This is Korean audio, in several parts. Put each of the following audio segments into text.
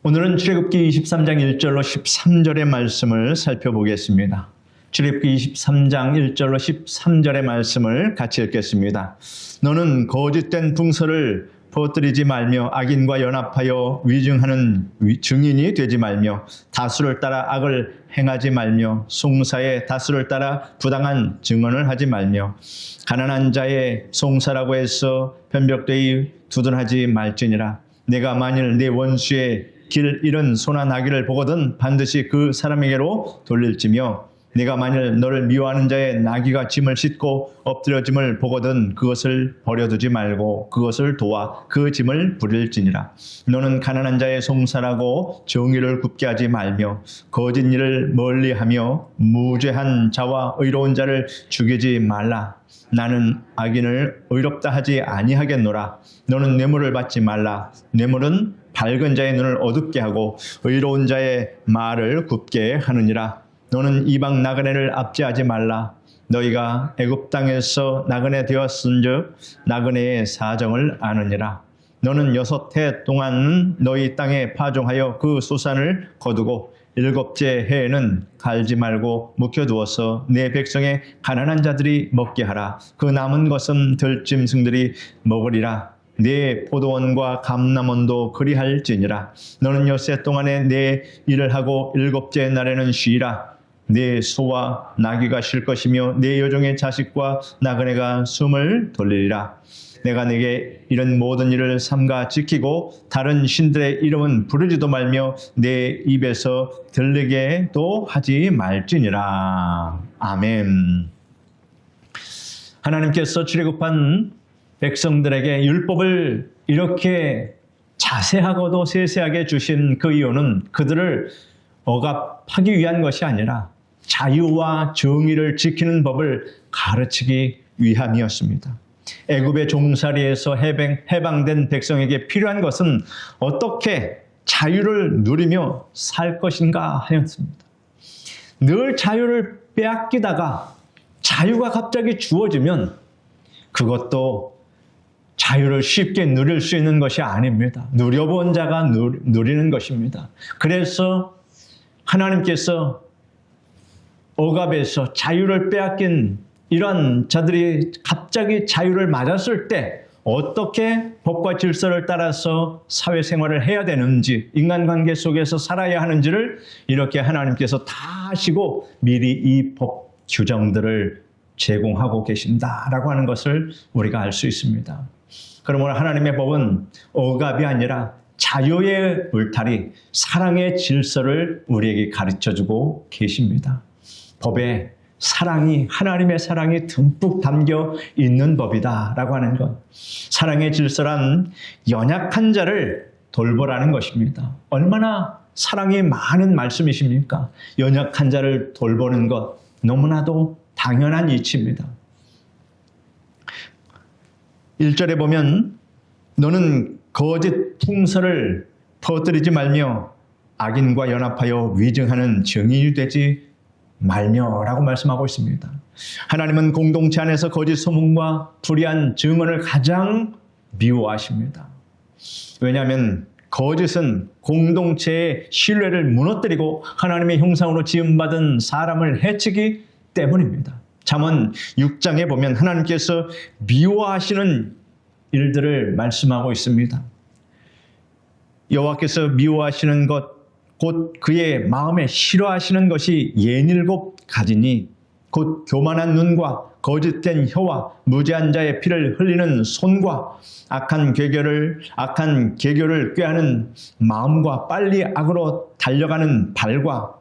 오늘은 출애굽기 23장 1절로 13절의 말씀을 살펴보겠습니다. 출애굽기 23장 1절로 13절의 말씀을 같이 읽겠습니다. 너는 거짓된 풍설을 퍼뜨리지 말며 악인과 연합하여 위증하는 증인이 되지 말며 다수를 따라 악을 행하지 말며 송사의 다수를 따라 부당한 증언을 하지 말며 가난한 자의 송사라고 해서 변벽되이 두둔하지 말지니라. 내가 만일 내 원수의 길 잃은 소나 나귀를 보거든 반드시 그 사람에게로 돌릴지며 내가 만일 너를 미워하는 자의 나귀가 짐을 싣고 엎드려짐을 보거든 그것을 버려두지 말고 그것을 도와 그 짐을 부릴지니라. 너는 가난한 자의 송사라고 정의를 굽게 하지 말며 거짓 일을 멀리하며 무죄한 자와 의로운 자를 죽이지 말라. 나는 악인을 의롭다 하지 아니하겠노라. 너는 뇌물을 받지 말라. 뇌물은 밝은 자의 눈을 어둡게 하고 의로운 자의 말을 굽게 하느니라. 너는 이방 나그네를 압제하지 말라. 너희가 애굽 땅에서 나그네 되었은즉 나그네의 사정을 아느니라. 너는 6해 동안 너희 땅에 파종하여 그 소산을 거두고 7째 해에는 갈지 말고 묵혀두어서 내 백성의 가난한 자들이 먹게 하라. 그 남은 것은 들짐승들이 먹으리라. 내 포도원과 감람원도 그리할지니라. 너는 6해 동안에 내 일을 하고 7째 날에는 쉬라. 내 소와 나귀가 쉴 것이며 내 여종의 자식과 나그네가 숨을 돌리리라. 내가 네게 이런 모든 일을 삼가 지키고 다른 신들의 이름은 부르지도 말며 내 입에서 들리게도 하지 말지니라. 아멘. 하나님께서 출애굽한 백성들에게 율법을 이렇게 자세하고도 세세하게 주신 그 이유는 그들을 억압하기 위한 것이 아니라 자유와 정의를 지키는 법을 가르치기 위함이었습니다. 애굽의 종살이에서 해방된 백성에게 필요한 것은 어떻게 자유를 누리며 살 것인가 하였습니다. 늘 자유를 빼앗기다가 자유가 갑자기 주어지면 그것도 자유를 쉽게 누릴 수 있는 것이 아닙니다. 누려본 자가 누리는 것입니다. 그래서 하나님께서 억압에서 자유를 빼앗긴 이런 자들이 갑자기 자유를 맞았을 때 어떻게 법과 질서를 따라서 사회생활을 해야 되는지, 인간관계 속에서 살아야 하는지를 이렇게 하나님께서 다 아시고 미리 이 법 규정들을 제공하고 계신다라고 하는 것을 우리가 알 수 있습니다. 그러므로 하나님의 법은 억압이 아니라 자유의 울타리, 사랑의 질서를 우리에게 가르쳐주고 계십니다. 법에 사랑이, 하나님의 사랑이 듬뿍 담겨 있는 법이다라고 하는 것. 사랑의 질서란 연약한 자를 돌보라는 것입니다. 얼마나 사랑이 많은 말씀이십니까? 연약한 자를 돌보는 것, 너무나도 당연한 이치입니다. 1절에 보면 너는 거짓 풍설을 퍼뜨리지 말며 악인과 연합하여 위증하는 증인이 되지 말며라고 말씀하고 있습니다. 하나님은 공동체 안에서 거짓 소문과 불의한 증언을 가장 미워하십니다. 왜냐하면 거짓은 공동체의 신뢰를 무너뜨리고 하나님의 형상으로 지음받은 사람을 해치기 때문입니다. 잠언 6장에 보면 하나님께서 미워하시는 일들을 말씀하고 있습니다. 여호와께서 미워하시는 것 곧 그의 마음에 싫어하시는 것이 67가지니 곧 교만한 눈과 거짓된 혀와 무죄한 자의 피를 흘리는 손과 악한 계교를 꾀하는 마음과 빨리 악으로 달려가는 발과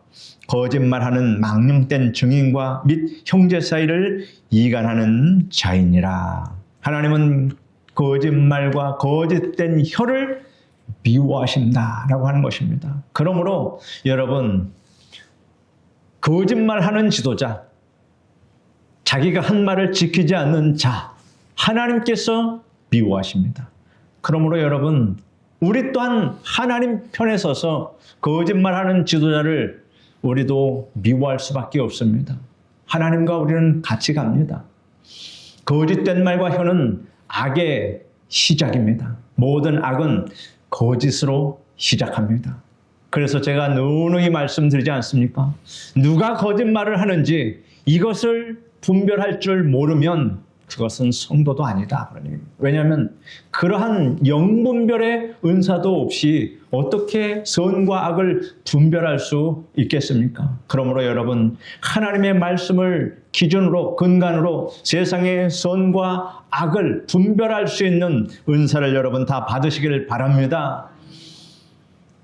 거짓말하는 망령된 증인과 및 형제 사이를 이간하는 자이니라. 하나님은 거짓말과 거짓된 혀를 미워하신다라고 하는 것입니다. 그러므로 여러분, 거짓말하는 지도자, 자기가 한 말을 지키지 않는 자, 하나님께서 미워하십니다. 그러므로 여러분, 우리 또한 하나님 편에 서서 거짓말하는 지도자를 우리도 미워할 수밖에 없습니다. 하나님과 우리는 같이 갑니다. 거짓된 말과 혀는 악의 시작입니다. 모든 악은 거짓으로 시작합니다. 그래서 제가 누누이 말씀드리지 않습니까? 누가 거짓말을 하는지 이것을 분별할 줄 모르면 그것은 성도도 아니다. 왜냐하면 그러한 영분별의 은사도 없이 어떻게 선과 악을 분별할 수 있겠습니까? 그러므로 여러분, 하나님의 말씀을 기준으로, 근간으로 세상의 선과 악을 분별할 수 있는 은사를 여러분 다 받으시길 바랍니다.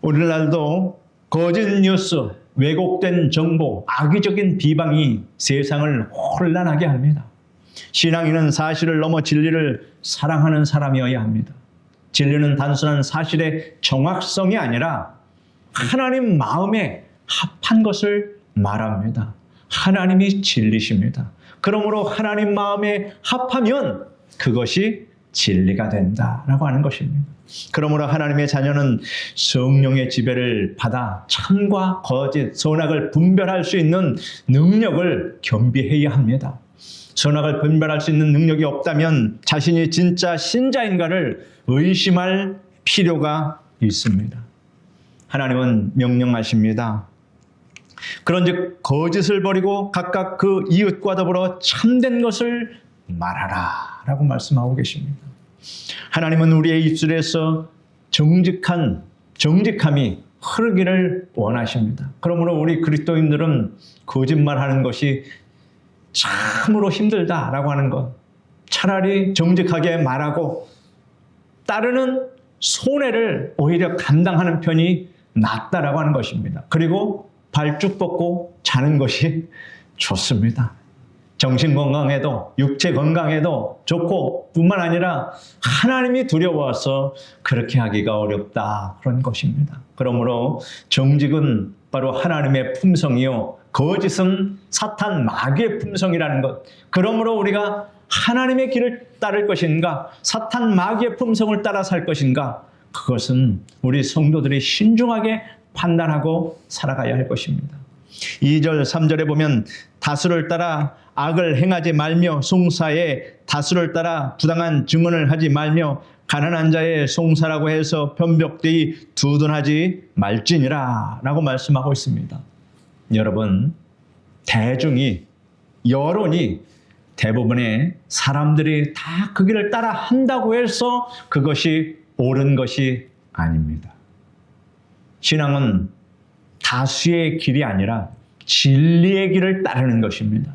오늘날도 거짓 뉴스, 왜곡된 정보, 악의적인 비방이 세상을 혼란하게 합니다. 신앙인은 사실을 넘어 진리를 사랑하는 사람이어야 합니다. 진리는 단순한 사실의 정확성이 아니라 하나님 마음에 합한 것을 말합니다. 하나님이 진리십니다. 그러므로 하나님 마음에 합하면 그것이 진리가 된다라고 하는 것입니다. 그러므로 하나님의 자녀는 성령의 지배를 받아 참과 거짓, 선악을 분별할 수 있는 능력을 겸비해야 합니다. 선악을 분별할 수 있는 능력이 없다면 자신이 진짜 신자인가를 의심할 필요가 있습니다. 하나님은 명령하십니다. 그런즉 거짓을 버리고 각각 그 이웃과 더불어 참된 것을 말하라 라고 말씀하고 계십니다. 하나님은 우리의 입술에서 정직함이 흐르기를 원하십니다. 그러므로 우리 그리스도인들은 거짓말하는 것이 참으로 힘들다라고 하는 것, 차라리 정직하게 말하고 따르는 손해를 오히려 감당하는 편이 낫다라고 하는 것입니다. 그리고 발쭉 뻗고 자는 것이 좋습니다. 정신 건강에도 육체 건강에도 좋고 뿐만 아니라 하나님이 두려워서 그렇게 하기가 어렵다 그런 것입니다. 그러므로 정직은 바로 하나님의 품성이요 거짓은 사탄 마귀의 품성이라는 것. 그러므로 우리가 하나님의 길을 따를 것인가 사탄 마귀의 품성을 따라 살 것인가 그것은 우리 성도들이 신중하게 판단하고 살아가야 할 것입니다. 2절 3절에 보면 다수를 따라 악을 행하지 말며 송사에 다수를 따라 부당한 증언을 하지 말며 가난한 자의 송사라고 해서 변벽되이 두둔하지 말지니라 라고 말씀하고 있습니다. 여러분, 여론이 대부분의 사람들이 다 그 길을 따라 한다고 해서 그것이 옳은 것이 아닙니다. 신앙은 다수의 길이 아니라 진리의 길을 따르는 것입니다.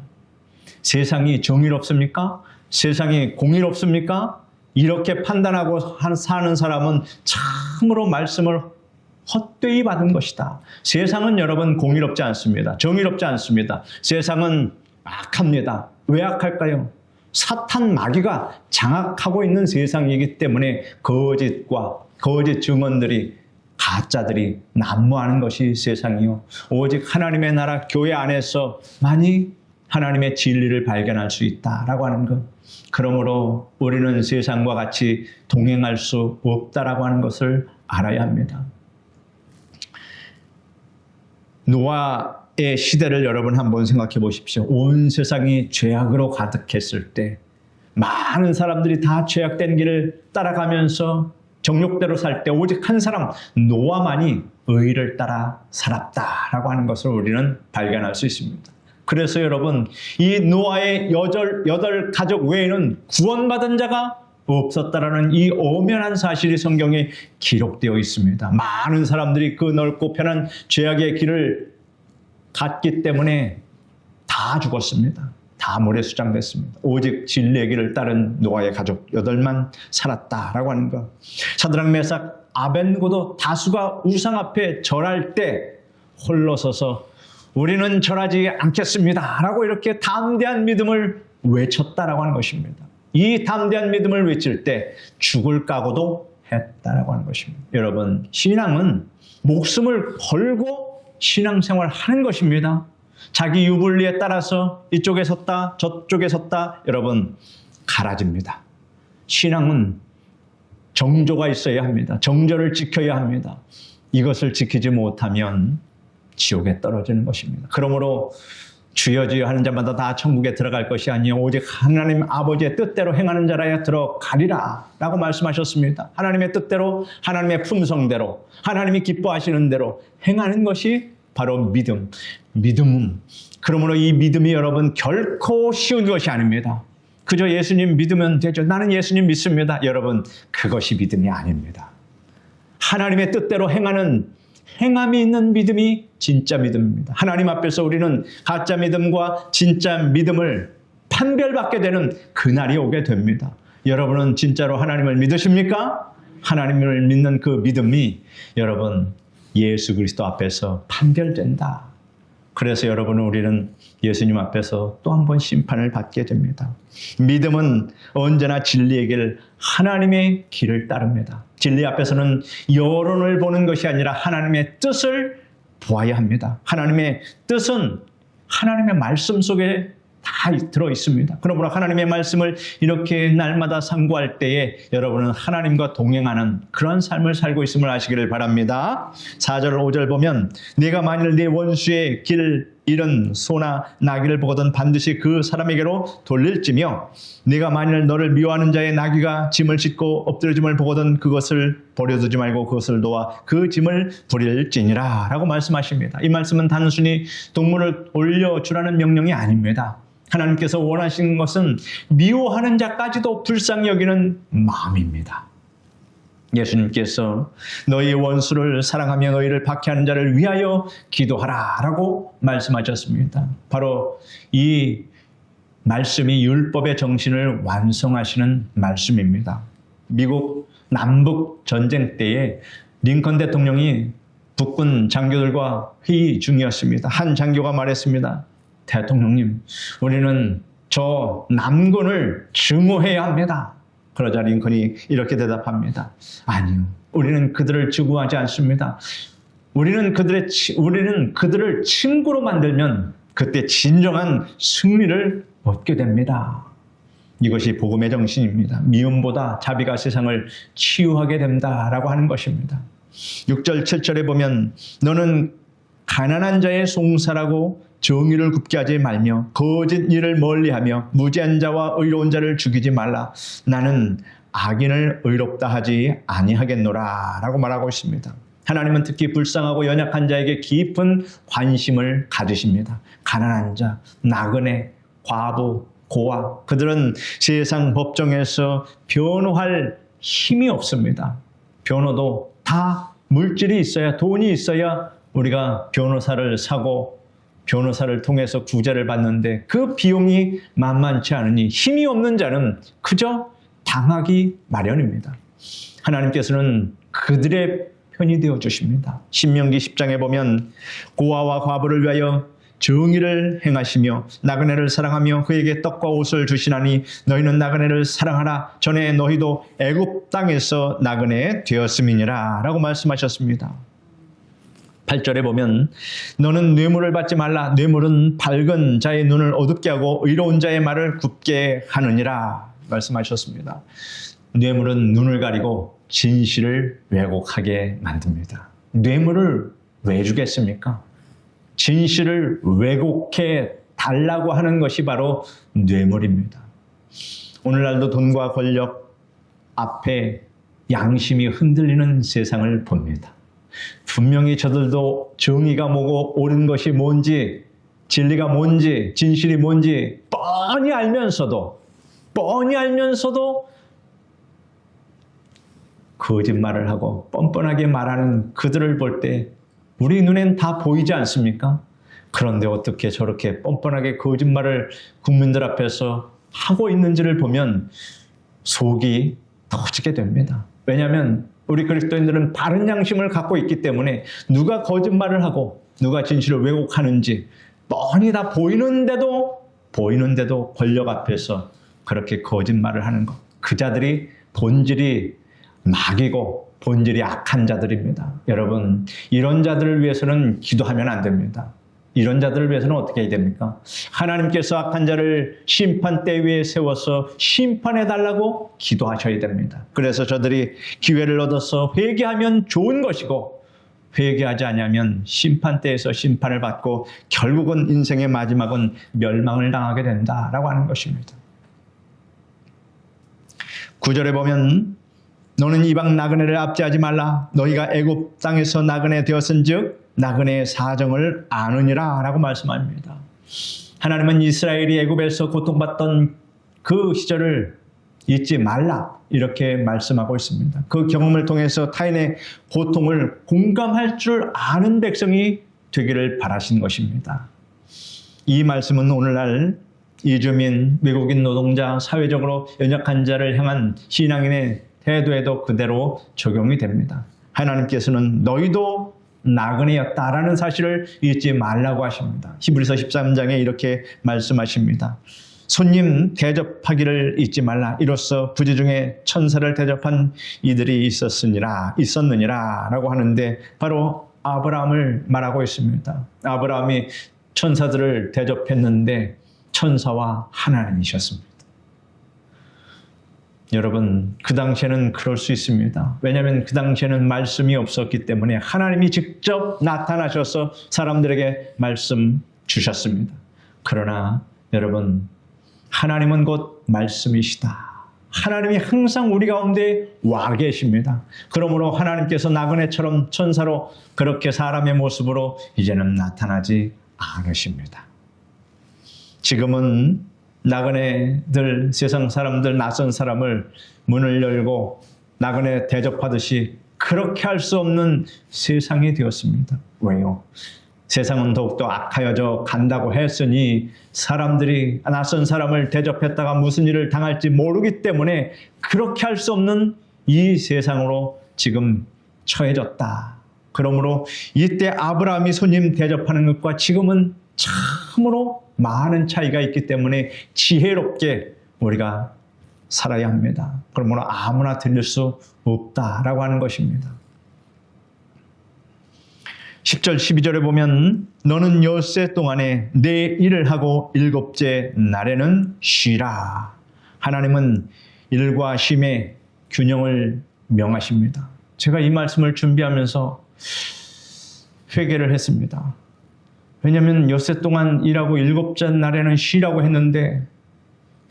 세상이 정의롭습니까? 세상이 공의롭습니까? 이렇게 판단하고 사는 사람은 참으로 말씀을 헛되이 받은 것이다. 세상은 여러분 공의롭지 않습니다. 정의롭지 않습니다. 세상은 악합니다. 왜 악할까요? 사탄 마귀가 장악하고 있는 세상이기 때문에 거짓과 거짓 증언들이 가짜들이 난무하는 것이 세상이요. 오직 하나님의 나라 교회 안에서만이 하나님의 진리를 발견할 수 있다라고 하는 것. 그러므로 우리는 세상과 같이 동행할 수 없다라고 하는 것을 알아야 합니다. 노아의 시대를 여러분 한번 생각해 보십시오. 온 세상이 죄악으로 가득했을 때 많은 사람들이 다 죄악된 길을 따라가면서 정욕대로 살 때 오직 한 사람 노아만이 의를 따라 살았다라고 하는 것을 우리는 발견할 수 있습니다. 그래서 여러분 이 노아의 여덟 가족 외에는 구원받은 자가 없었다라는 이 엄연한 사실이 성경에 기록되어 있습니다. 많은 사람들이 그 넓고 편한 죄악의 길을 갔기 때문에 다 죽었습니다. 다 모래수장됐습니다. 오직 진리의 길을 따른 노아의 가족 8만 살았다라고 하는 것. 사드락 메삭 아벤고도 다수가 우상 앞에 절할 때 홀로 서서 우리는 절하지 않겠습니다 라고 이렇게 담대한 믿음을 외쳤다라고 하는 것입니다. 이 담대한 믿음을 외칠 때 죽을 각오도 했다라고 하는 것입니다. 여러분, 신앙은 목숨을 걸고 신앙생활을 하는 것입니다. 자기 유불리에 따라서 이쪽에 섰다 저쪽에 섰다 여러분 갈아집니다. 신앙은 정조가 있어야 합니다. 정조를 지켜야 합니다. 이것을 지키지 못하면 지옥에 떨어지는 것입니다. 그러므로 주여 주여 하는 자마다 다 천국에 들어갈 것이 아니요 오직 하나님 아버지의 뜻대로 행하는 자라야 들어가리라 라고 말씀하셨습니다. 하나님의 뜻대로, 하나님의 품성대로, 하나님이 기뻐하시는 대로 행하는 것이 바로 믿음. 그러므로 이 믿음이 여러분 결코 쉬운 것이 아닙니다. 그저 예수님 믿으면 되죠. 나는 예수님 믿습니다. 여러분, 그것이 믿음이 아닙니다. 하나님의 뜻대로 행하는 행함이 있는 믿음이 진짜 믿음입니다. 하나님 앞에서 우리는 가짜 믿음과 진짜 믿음을 판별받게 되는 그날이 오게 됩니다. 여러분은 진짜로 하나님을 믿으십니까? 하나님을 믿는 그 믿음이 여러분 예수 그리스도 앞에서 판별된다. 그래서 여러분은 우리는 예수님 앞에서 또 한 번 심판을 받게 됩니다. 믿음은 언제나 진리의 길, 하나님의 길을 따릅니다. 진리 앞에서는 여론을 보는 것이 아니라 하나님의 뜻을 보아야 합니다. 하나님의 뜻은 하나님의 말씀 속에 다 들어 있습니다. 그러므로 하나님의 말씀을 이렇게 날마다 상고할 때에 여러분은 하나님과 동행하는 그런 삶을 살고 있음을 아시기를 바랍니다. 4절 5절 보면 네가 만일 네 원수의 길 잃은 소나 나귀를 보거든 반드시 그 사람에게로 돌릴지며 네가 만일 너를 미워하는 자의 나귀가 짐을 싣고 엎드려짐을 보거든 그것을 버려두지 말고 그것을 놓아 그 짐을 부릴지니라 라고 말씀하십니다. 이 말씀은 단순히 동물을 올려주라는 명령이 아닙니다. 하나님께서 원하시는 것은 미워하는 자까지도 불쌍히 여기는 마음입니다. 예수님께서 너희 원수를 사랑하며 너희를 박해하는 자를 위하여 기도하라 라고 말씀하셨습니다. 바로 이 말씀이 율법의 정신을 완성하시는 말씀입니다. 미국 남북 전쟁 때에 링컨 대통령이 북군 장교들과 회의 중이었습니다. 한 장교가 말했습니다. 대통령님, 우리는 저 남군을 증오해야 합니다. 그러자 링컨이 이렇게 대답합니다. 아니요, 우리는 그들을 증오하지 않습니다. 우리는 그들을 친구로 만들면 그때 진정한 승리를 얻게 됩니다. 이것이 복음의 정신입니다. 미움보다 자비가 세상을 치유하게 된다라고 하는 것입니다. 6절 7절에 보면 너는 가난한 자의 송사라고 정의를 굽게 하지 말며 거짓 일을 멀리하며 무지한 자와 의로운 자를 죽이지 말라. 나는 악인을 의롭다 하지 아니하겠노라 라고 말하고 있습니다. 하나님은 특히 불쌍하고 연약한 자에게 깊은 관심을 가지십니다. 가난한 자, 나그네, 과부, 고아, 그들은 세상 법정에서 변호할 힘이 없습니다. 변호도 다 물질이 있어야, 돈이 있어야 우리가 변호사를 사고 변호사를 통해서 구제를 받는데 그 비용이 만만치 않으니 힘이 없는 자는 그저 당하기 마련입니다. 하나님께서는 그들의 편이 되어 주십니다. 신명기 10장에 보면 고아와 과부를 위하여 정의를 행하시며 나그네를 사랑하며 그에게 떡과 옷을 주시나니 너희는 나그네를 사랑하라. 전에 너희도 애굽 땅에서 나그네 되었음이니라 라고 말씀하셨습니다. 8절에 보면 너는 뇌물을 받지 말라. 뇌물은 밝은 자의 눈을 어둡게 하고 의로운 자의 말을 굽게 하느니라 말씀하셨습니다. 뇌물은 눈을 가리고 진실을 왜곡하게 만듭니다. 뇌물을 왜 주겠습니까? 진실을 왜곡해 달라고 하는 것이 바로 뇌물입니다. 오늘날도 돈과 권력 앞에 양심이 흔들리는 세상을 봅니다. 분명히 저들도 정의가 뭐고 옳은 것이 뭔지, 진리가 뭔지, 진실이 뭔지 뻔히 알면서도 거짓말을 하고 뻔뻔하게 말하는 그들을 볼 때 우리 눈엔 다 보이지 않습니까? 그런데 어떻게 저렇게 뻔뻔하게 거짓말을 국민들 앞에서 하고 있는지를 보면 속이 터지게 됩니다. 왜냐하면 우리 그리스도인들은 바른 양심을 갖고 있기 때문에 누가 거짓말을 하고 누가 진실을 왜곡하는지 뻔히 다 보이는데도 권력 앞에서 그렇게 거짓말을 하는 것. 그 자들이 본질이 마귀고 본질이 악한 자들입니다. 여러분, 이런 자들을 위해서는 기도하면 안 됩니다. 이런 자들을 위해서는 어떻게 해야 됩니까? 하나님께서 악한 자를 심판대 위에 세워서 심판해달라고 기도하셔야 됩니다. 그래서 저들이 기회를 얻어서 회개하면 좋은 것이고 회개하지 않으면 심판대에서 심판을 받고 결국은 인생의 마지막은 멸망을 당하게 된다라고 하는 것입니다. 9절에 보면 너는 이방 나그네를 압제하지 말라. 너희가 애굽 땅에서 나그네 되었은즉 나그네의 사정을 아느니라 라고 말씀합니다. 하나님은 이스라엘이 애굽에서 고통받던 그 시절을 잊지 말라 이렇게 말씀하고 있습니다. 그 경험을 통해서 타인의 고통을 공감할 줄 아는 백성이 되기를 바라신 것입니다. 이 말씀은 오늘날 이주민, 외국인 노동자, 사회적으로 연약한 자를 향한 신앙인의 태도에도 그대로 적용이 됩니다. 하나님께서는 너희도 나그네였다라는 사실을 잊지 말라고 하십니다. 히브리서 13장에 이렇게 말씀하십니다. 손님 대접하기를 잊지 말라. 이로써 부지 중에 천사를 대접한 이들이 있었느니라 라고 하는데 바로 아브라함을 말하고 있습니다. 아브라함이 천사들을 대접했는데 천사와 하나님이셨습니다. 여러분, 그 당시에는 그럴 수 있습니다. 왜냐하면 그 당시에는 말씀이 없었기 때문에 하나님이 직접 나타나셔서 사람들에게 말씀 주셨습니다. 그러나 여러분, 하나님은 곧 말씀이시다. 하나님이 항상 우리 가운데 와 계십니다. 그러므로 하나님께서 나그네처럼 천사로 그렇게 사람의 모습으로 이제는 나타나지 않으십니다. 지금은 나그네들, 세상 사람들, 낯선 사람을 문을 열고 나그네 대접하듯이 그렇게 할 수 없는 세상이 되었습니다. 왜요? 세상은 더욱더 악하여져 간다고 했으니 사람들이 낯선 사람을 대접했다가 무슨 일을 당할지 모르기 때문에 그렇게 할 수 없는 이 세상으로 지금 처해졌다. 그러므로 이때 아브라함이 손님 대접하는 것과 지금은 참으로 많은 차이가 있기 때문에 지혜롭게 우리가 살아야 합니다. 그러므로 아무나 들릴 수 없다라고 하는 것입니다. 10절 12절에 보면 너는 엿새 동안에 내 일을 하고 일곱째 날에는 쉬라. 하나님은 일과 쉼의 균형을 명하십니다. 제가 이 말씀을 준비하면서 회개를 했습니다. 왜냐하면 엿새 동안 일하고 일곱째 날에는 쉬라고 했는데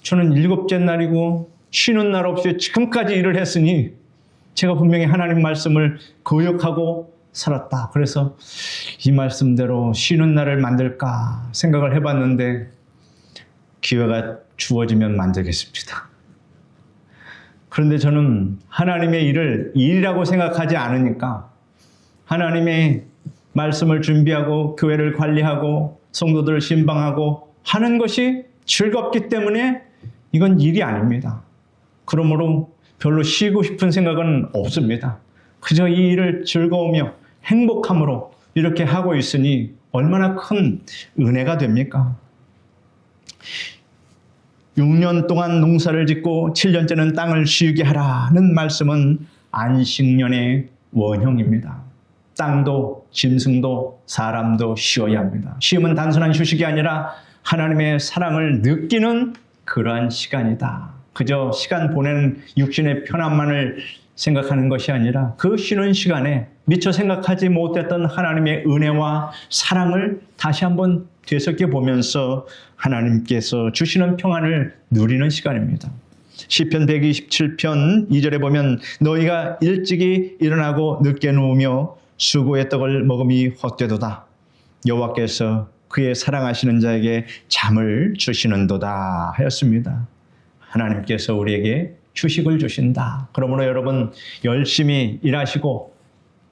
저는 일곱째 날이고 쉬는 날 없이 지금까지 일을 했으니 제가 분명히 하나님 말씀을 거역하고 살았다. 그래서 이 말씀대로 쉬는 날을 만들까 생각을 해봤는데 기회가 주어지면 만들겠습니다. 그런데 저는 하나님의 일을 일이라고 생각하지 않으니까 하나님의 말씀을 준비하고 교회를 관리하고 성도들을 신방하고 하는 것이 즐겁기 때문에 이건 일이 아닙니다. 그러므로 별로 쉬고 싶은 생각은 없습니다. 그저 이 일을 즐거우며 행복함으로 이렇게 하고 있으니 얼마나 큰 은혜가 됩니까? 6년 동안 농사를 짓고 7년째는 땅을 쉬게 하라는 말씀은 안식년의 원형입니다. 땅도 짐승도 사람도 쉬어야 합니다. 쉼은 단순한 휴식이 아니라 하나님의 사랑을 느끼는 그러한 시간이다. 그저 시간 보내는 육신의 편안만을 생각하는 것이 아니라 그 쉬는 시간에 미처 생각하지 못했던 하나님의 은혜와 사랑을 다시 한번 되새겨 보면서 하나님께서 주시는 평안을 누리는 시간입니다. 시편 127편 2절에 보면 너희가 일찍이 일어나고 늦게 누우며 수고의 떡을 먹음이 헛되도다. 여호와께서 그의 사랑하시는 자에게 잠을 주시는도다 하였습니다. 하나님께서 우리에게 휴식을 주신다. 그러므로 여러분 열심히 일하시고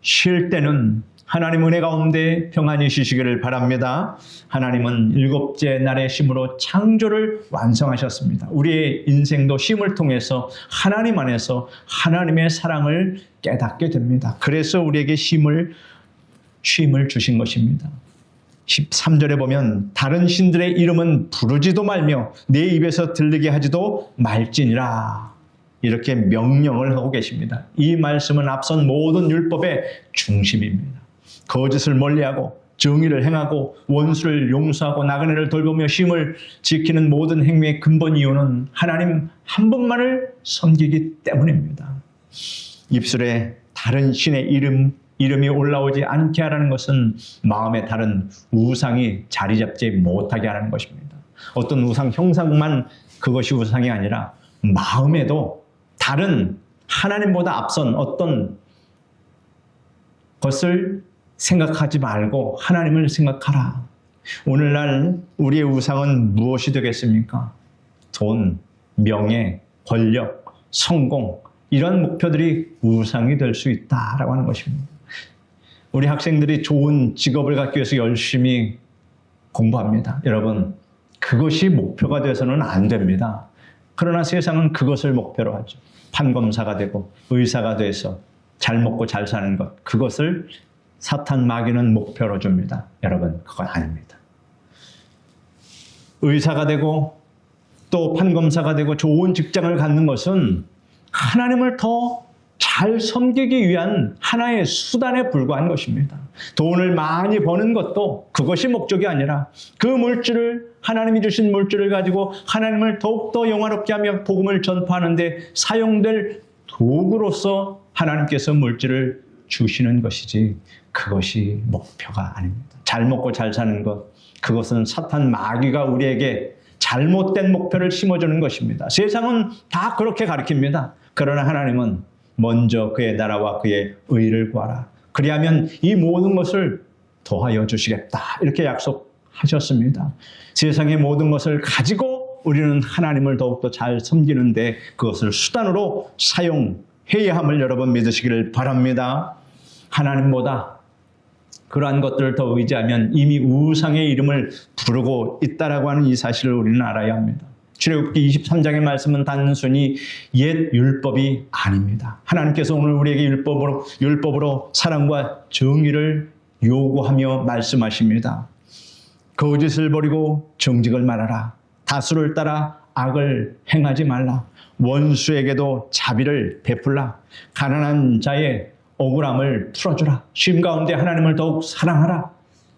쉴 때는 하나님 은혜 가운데 평안히 쉬시기를 바랍니다. 하나님은 일곱째 날의 쉼으로 창조를 완성하셨습니다. 우리의 인생도 쉼을 통해서 하나님 안에서 하나님의 사랑을 깨닫게 됩니다. 그래서 우리에게 쉼을 주신 것입니다. 13절에 보면 다른 신들의 이름은 부르지도 말며 내 입에서 들리게 하지도 말지니라. 이렇게 명령을 하고 계십니다. 이 말씀은 앞선 모든 율법의 중심입니다. 거짓을 멀리하고 정의를 행하고 원수를 용서하고 나그네를 돌보며 쉼을 지키는 모든 행위의 근본 이유는 하나님 한 분만을 섬기기 때문입니다. 입술에 다른 신의 이름 이름이 올라오지 않게 하라는 것은 마음에 다른 우상이 자리 잡지 못하게 하라는 것입니다. 어떤 우상 형상만 그것이 우상이 아니라 마음에도 다른 하나님보다 앞선 어떤 것을 생각하지 말고 하나님을 생각하라. 오늘날 우리의 우상은 무엇이 되겠습니까? 돈, 명예, 권력, 성공, 이런 목표들이 우상이 될 수 있다라고 하는 것입니다. 우리 학생들이 좋은 직업을 갖기 위해서 열심히 공부합니다. 여러분, 그것이 목표가 돼서는 안 됩니다. 그러나 세상은 그것을 목표로 하죠. 판검사가 되고 의사가 돼서 잘 먹고 잘 사는 것, 그것을 사탄 마귀는 목표로 줍니다. 여러분, 그건 아닙니다. 의사가 되고 또 판검사가 되고 좋은 직장을 갖는 것은 하나님을 더 잘 섬기기 위한 하나의 수단에 불과한 것입니다. 돈을 많이 버는 것도 그것이 목적이 아니라 그 물질을, 하나님이 주신 물질을 가지고 하나님을 더욱더 영화롭게 하며 복음을 전파하는 데 사용될 도구로서 하나님께서 물질을 주시는 것이지 그것이 목표가 아닙니다. 잘 먹고 잘 사는 것, 그것은 사탄 마귀가 우리에게 잘못된 목표를 심어주는 것입니다. 세상은 다 그렇게 가르칩니다. 그러나 하나님은 먼저 그의 나라와 그의 의를 구하라. 그리하면 이 모든 것을 더하여 주시겠다. 이렇게 약속하셨습니다. 세상의 모든 것을 가지고 우리는 하나님을 더욱더 잘 섬기는데 그것을 수단으로 사용해야 함을 여러분 믿으시기를 바랍니다. 하나님보다 그러한 것들을 더 의지하면 이미 우상의 이름을 부르고 있다라고 하는 이 사실을 우리는 알아야 합니다. 출애굽기 23장의 말씀은 단순히 옛 율법이 아닙니다. 하나님께서 오늘 우리에게 율법으로 사랑과 정의를 요구하며 말씀하십니다. 거짓을 버리고 정직을 말하라. 다수를 따라 악을 행하지 말라. 원수에게도 자비를 베풀라. 가난한 자의 억울함을 풀어주라. 쉼 가운데 하나님을 더욱 사랑하라.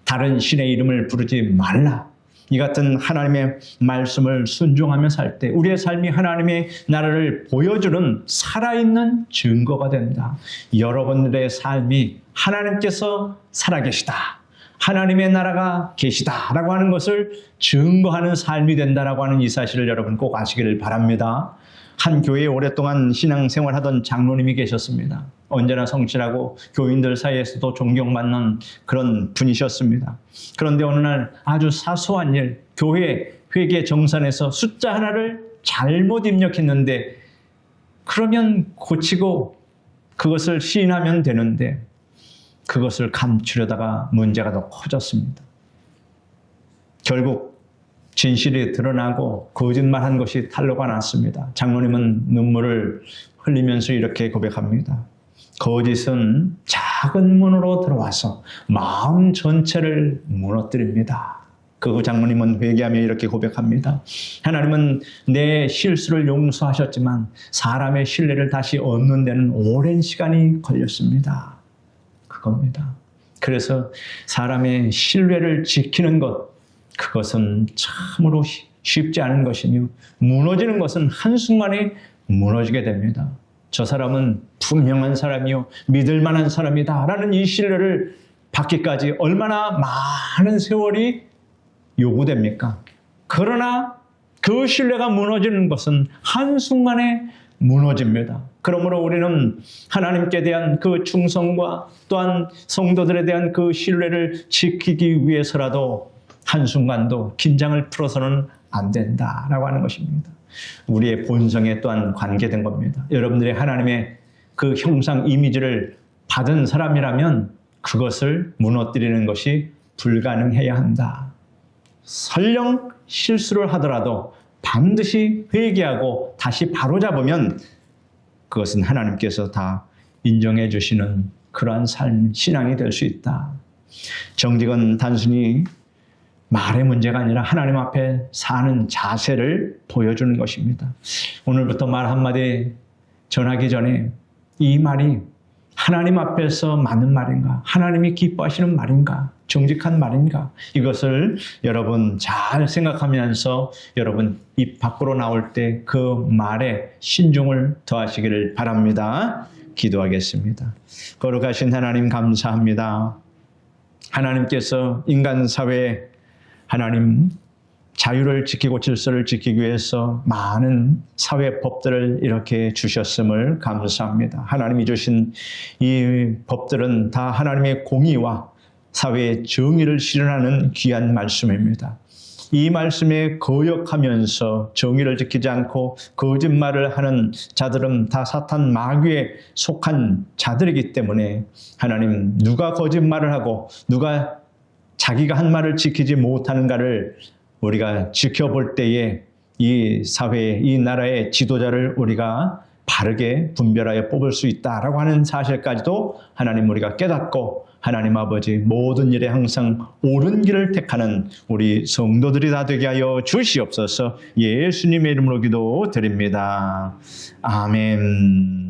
다른 신의 이름을 부르지 말라. 이 같은 하나님의 말씀을 순종하며 살 때 우리의 삶이 하나님의 나라를 보여주는 살아있는 증거가 된다. 여러분들의 삶이 하나님께서 살아계시다, 하나님의 나라가 계시다라고 하는 것을 증거하는 삶이 된다라고 하는 이 사실을 여러분 꼭 아시기를 바랍니다. 한 교회에 오랫동안 신앙생활 하던 장로님이 계셨습니다. 언제나 성실하고 교인들 사이에서도 존경받는 그런 분이셨습니다. 그런데 어느 날 아주 사소한 일, 교회 회계 정산에서 숫자 하나를 잘못 입력했는데 그러면 고치고 그것을 시인하면 되는데 그것을 감추려다가 문제가 더 커졌습니다. 결국 진실이 드러나고 거짓말한 것이 탄로가 났습니다. 장로님은 눈물을 흘리면서 이렇게 고백합니다. 거짓은 작은 문으로 들어와서 마음 전체를 무너뜨립니다. 그 장로님은 회개하며 이렇게 고백합니다. 하나님은 내 실수를 용서하셨지만 사람의 신뢰를 다시 얻는 데는 오랜 시간이 걸렸습니다. 그겁니다. 그래서 사람의 신뢰를 지키는 것, 그것은 참으로 쉽지 않은 것이며 무너지는 것은 한순간에 무너지게 됩니다. 저 사람은 분명한 사람이요 믿을 만한 사람이다 라는 이 신뢰를 받기까지 얼마나 많은 세월이 요구됩니까? 그러나 그 신뢰가 무너지는 것은 한순간에 무너집니다. 그러므로 우리는 하나님께 대한 그 충성과 또한 성도들에 대한 그 신뢰를 지키기 위해서라도 한순간도 긴장을 풀어서는 안 된다라고 하는 것입니다. 우리의 본성에 또한 관계된 겁니다. 여러분들이 하나님의 그 형상 이미지를 받은 사람이라면 그것을 무너뜨리는 것이 불가능해야 한다. 설령 실수를 하더라도 반드시 회개하고 다시 바로잡으면 그것은 하나님께서 다 인정해 주시는 그러한 삶, 신앙이 될 수 있다. 정직은 단순히 말의 문제가 아니라 하나님 앞에 사는 자세를 보여주는 것입니다. 오늘부터 말 한마디 전하기 전에 이 말이 하나님 앞에서 맞는 말인가? 하나님이 기뻐하시는 말인가? 정직한 말인가? 이것을 여러분 잘 생각하면서 여러분 입 밖으로 나올 때 그 말에 신중을 더하시기를 바랍니다. 기도하겠습니다. 거룩하신 하나님 감사합니다. 하나님께서 인간 사회에 하나님 자유를 지키고 질서를 지키기 위해서 많은 사회 법들을 이렇게 주셨음을 감사합니다. 하나님이 주신 이 법들은 다 하나님의 공의와 사회의 정의를 실현하는 귀한 말씀입니다. 이 말씀에 거역하면서 정의를 지키지 않고 거짓말을 하는 자들은 다 사탄 마귀에 속한 자들이기 때문에 하나님, 누가 거짓말을 하고 누가 자기가 한 말을 지키지 못하는가를 우리가 지켜볼 때에 이 사회의, 이 나라의 지도자를 우리가 바르게 분별하여 뽑을 수 있다라고 하는 사실까지도 하나님 우리가 깨닫고 하나님 아버지 모든 일에 항상 옳은 길을 택하는 우리 성도들이 다 되게 하여 주시옵소서. 예수님의 이름으로 기도드립니다. 아멘.